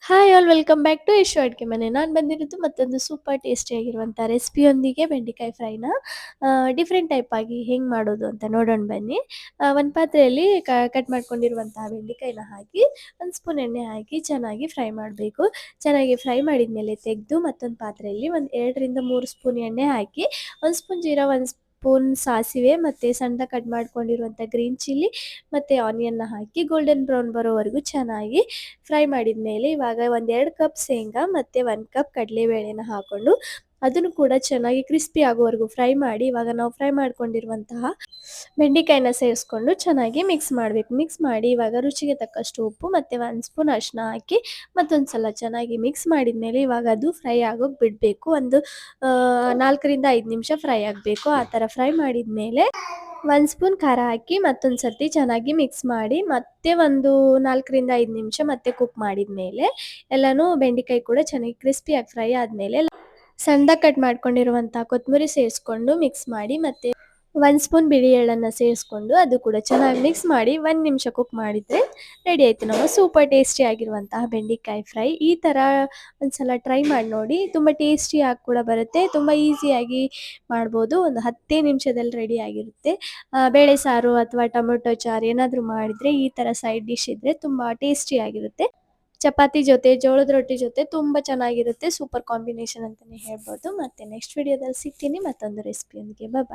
Hi all welcome back to Yashu ಅಡುಗೆ ಮನೆ. ನಾನು ಬಂದಿರೋದು ಮತ್ತೊಂದು ಸೂಪರ್ ಟೇಸ್ಟಿಯಾಗಿರುವಂಥ ರೆಸಿಪಿಯೊಂದಿಗೆ ಬೆಂಡೆಕಾಯಿ ಫ್ರೈನ ಡಿಫ್ರೆಂಟ್ ಟೈಪ್ ಆಗಿ ಹೆಂಗೆ ಮಾಡೋದು ಅಂತ ನೋಡೋಣ ಬನ್ನಿ. ಒಂದು ಪಾತ್ರೆಯಲ್ಲಿ ಕಟ್ ಮಾಡ್ಕೊಂಡಿರುವಂತಹ ಬೆಂಡೆಕಾಯಿನ ಹಾಕಿ ಒಂದು ಸ್ಪೂನ್ ಎಣ್ಣೆ ಹಾಕಿ ಚೆನ್ನಾಗಿ ಫ್ರೈ ಮಾಡಬೇಕು. ಚೆನ್ನಾಗಿ ಫ್ರೈ ಮಾಡಿದ ಮೇಲೆ ತೆಗೆದು ಮತ್ತೊಂದು ಪಾತ್ರೆಯಲ್ಲಿ ಒಂದು 2ರಿಂದ 3 ಸ್ಪೂನ್ ಎಣ್ಣೆ ಹಾಕಿ 1 ಸ್ಪೂನ್ ಜೀರಾ, 1 ಸ್ಪೂನ್ ಸಾಸಿವೆ ಮತ್ತು ಸಣ್ಣದಾಗಿ ಕಟ್ ಮಾಡ್ಕೊಂಡಿರುವಂಥ ಗ್ರೀನ್ ಚಿಲ್ಲಿ ಮತ್ತು ಆನಿಯನ್ನ ಹಾಕಿ ಗೋಲ್ಡನ್ ಬ್ರೌನ್ ಬರೋವರೆಗೂ ಚೆನ್ನಾಗಿ ಫ್ರೈ ಮಾಡಿದ ಮೇಲೆ ಇವಾಗ ಒಂದು 2 ಕಪ್ ಶೇಂಗಾ ಮತ್ತು 1 ಕಪ್ ಕಡಲೆಬೇಳೆನ ಹಾಕ್ಕೊಂಡು ಅದನ್ನು ಕೂಡ ಚೆನ್ನಾಗಿ ಕ್ರಿಸ್ಪಿ ಆಗೋವರೆಗೂ ಫ್ರೈ ಮಾಡಿ ಇವಾಗ ನಾವು ಫ್ರೈ ಮಾಡ್ಕೊಂಡಿರುವಂತಹ ಬೆಂಡೆಕಾಯಿನ ಸೇರಿಸ್ಕೊಂಡು ಚೆನ್ನಾಗಿ ಮಿಕ್ಸ್ ಮಾಡಬೇಕು. ಮಿಕ್ಸ್ ಮಾಡಿ ಇವಾಗ ರುಚಿಗೆ ತಕ್ಕಷ್ಟು ಉಪ್ಪು ಮತ್ತು 1 ಸ್ಪೂನ್ ಅರಿಶಿನ ಹಾಕಿ ಮತ್ತೊಂದು ಸಲ ಚೆನ್ನಾಗಿ ಮಿಕ್ಸ್ ಮಾಡಿದ ಮೇಲೆ ಇವಾಗ ಅದು ಫ್ರೈ ಆಗೋಕೆ ಬಿಡಬೇಕು. ಒಂದು 4ರಿಂದ 5 ನಿಮಿಷ ಫ್ರೈ ಆಗಬೇಕು. ಆ ಥರ ಫ್ರೈ ಮಾಡಿದ ಮೇಲೆ 1 ಸ್ಪೂನ್ ಖಾರ ಹಾಕಿ ಮತ್ತೊಂದು ಸರ್ತಿ ಚೆನ್ನಾಗಿ ಮಿಕ್ಸ್ ಮಾಡಿ ಮತ್ತೆ ಒಂದು 4ರಿಂದ 5 ನಿಮಿಷ ಮತ್ತೆ ಕುಕ್ ಮಾಡಿದ ಮೇಲೆ ಎಲ್ಲನೂ ಬೆಂಡೆಕಾಯಿ ಕೂಡ ಚೆನ್ನಾಗಿ ಕ್ರಿಸ್ಪಿಯಾಗಿ ಫ್ರೈ ಆದಮೇಲೆ ಸಣ್ಣದಾಗಿ ಕಟ್ ಮಾಡ್ಕೊಂಡಿರುವಂಥ ಕೊತ್ತಂಬರಿ ಸೇರಿಸ್ಕೊಂಡು ಮಿಕ್ಸ್ ಮಾಡಿ ಮತ್ತು 1 ಸ್ಪೂನ್ ಬಿಳಿ ಎಳ್ಳನ್ನು ಸೇರಿಸ್ಕೊಂಡು ಅದು ಕೂಡ ಚೆನ್ನಾಗಿ ಮಿಕ್ಸ್ ಮಾಡಿ 1 ನಿಮಿಷ ಕುಕ್ ಮಾಡಿದರೆ ರೆಡಿ ಆಯಿತು ನಮ್ಮ ಸೂಪರ್ ಟೇಸ್ಟಿ ಆಗಿರುವಂತಹ ಬೆಂಡೆಕಾಯಿ ಫ್ರೈ. ಈ ಥರ ಒಂದ್ಸಲ ಟ್ರೈ ಮಾಡಿ ನೋಡಿ. ತುಂಬ ಟೇಸ್ಟಿಯಾಗಿ ಕೂಡ ಬರುತ್ತೆ. ತುಂಬ ಈಸಿಯಾಗಿ ಮಾಡ್ಬೋದು. ಒಂದು 10 ನಿಮಿಷದಲ್ಲಿ ರೆಡಿ ಆಗಿರುತ್ತೆ. ಬೇಳೆ ಸಾರು ಅಥವಾ ಟೊಮೊಟೊ ಚಾರು ಏನಾದರೂ ಮಾಡಿದರೆ ಈ ಥರ ಸೈಡ್ ಡಿಶ್ ಇದ್ದರೆ ತುಂಬ ಟೇಸ್ಟಿಯಾಗಿರುತ್ತೆ. ಚಪಾತಿ ಜೊತೆ, ಜೋಳದ ರೊಟ್ಟಿ ಜೊತೆ ತುಂಬ ಚೆನ್ನಾಗಿರುತ್ತೆ. ಸೂಪರ್ ಕಾಂಬಿನೇಷನ್ ಅಂತಲೇ ಹೇಳ್ಬೋದು. ಮತ್ತೆ ನೆಕ್ಸ್ಟ್ ವಿಡಿಯೋದಲ್ಲಿ ಸಿಗ್ತೀನಿ ಮತ್ತೊಂದು ರೆಸಿಪಿಯೊಂದಿಗೆ. ಬಾಯ್.